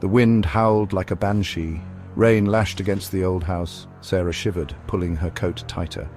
The wind howled like a banshee. Rain lashed against the old house. Sarah shivered, pulling her coat tighter.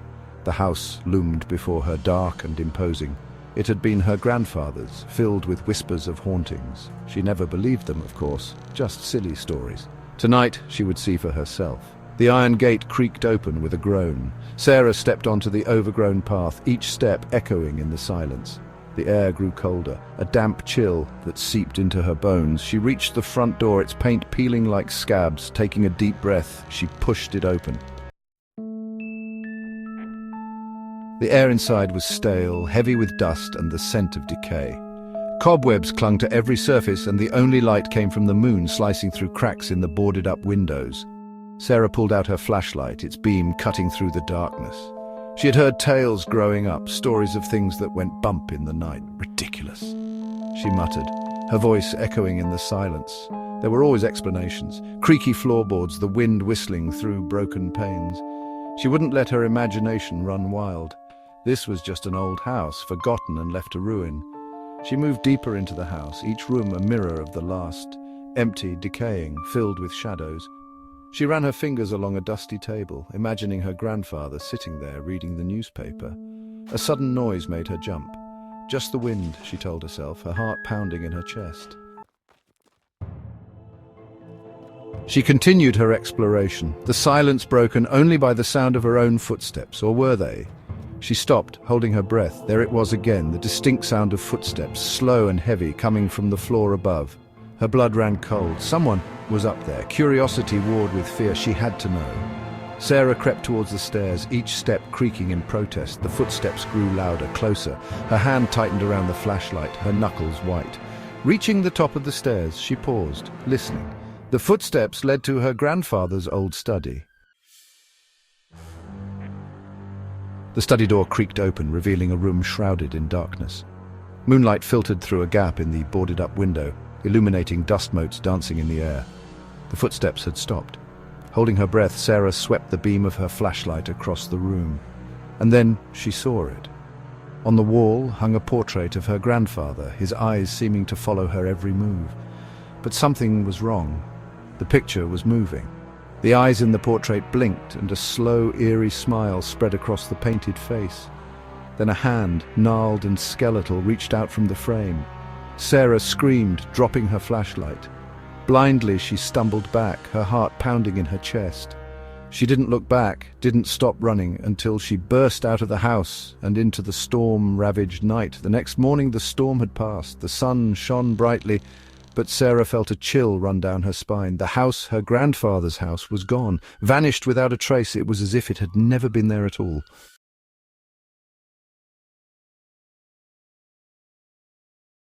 The house loomed before her, dark and imposing. It had been her grandfather's, filled with whispers of hauntings. She never believed them, of course, just silly stories. Tonight she would see for herself. The iron gate creaked open with a groan. Sarah stepped onto the overgrown path, each step echoing in the silence. The air grew colder, a damp chill that seeped into her bones. She reached the front door, its paint peeling like scabs. Taking a deep breath, she pushed it open. The air inside was stale, heavy with dust and the scent of decay. Cobwebs clung to every surface, and the only light came from the moon slicing through cracks in the boarded-up windows. Sarah pulled out her flashlight, its beam cutting through the darkness. She had heard tales growing up, stories of things that went bump in the night. Ridiculous, she muttered, her voice echoing in the silence. There were always explanations. Creaky floorboards, the wind whistling through broken panes. She wouldn't let her imagination run wild. This was just an old house, forgotten and left to ruin. She moved deeper into the house, each room a mirror of the last, empty, decaying, filled with shadows. She ran her fingers along a dusty table, imagining her grandfather sitting there reading the newspaper. A sudden noise made her jump. Just the wind, she told herself, her heart pounding in her chest. She continued her exploration, the silence broken only by the sound of her own footsteps, or were they? She stopped, holding her breath. There it was again, the distinct sound of footsteps, slow and heavy, coming from the floor above. Her blood ran cold. Someone was up there. Curiosity warred with fear. She had to know. Sarah crept towards the stairs, each step creaking in protest. The footsteps grew louder, closer. Her hand tightened around the flashlight, her knuckles white. Reaching the top of the stairs, she paused, listening. The footsteps led to her grandfather's old study. The study door creaked open, revealing a room shrouded in darkness. Moonlight filtered through a gap in the boarded-up window, illuminating dust motes dancing in the air. The footsteps had stopped. Holding her breath, Sarah swept the beam of her flashlight across the room. And then she saw it. On the wall hung a portrait of her grandfather, his eyes seeming to follow her every move. But something was wrong. The picture was moving. The eyes in the portrait blinked, and a slow, eerie smile spread across the painted face. Then a hand, gnarled and skeletal, reached out from the frame. Sarah screamed, dropping her flashlight. Blindly, she stumbled back, her heart pounding in her chest. She didn't look back, didn't stop running, until she burst out of the house and into the storm-ravaged night. The next morning the storm had passed. The sun shone brightly, but Sarah felt a chill run down her spine. The house, her grandfather's house, was gone, vanished without a trace. It was as if it had never been there at all.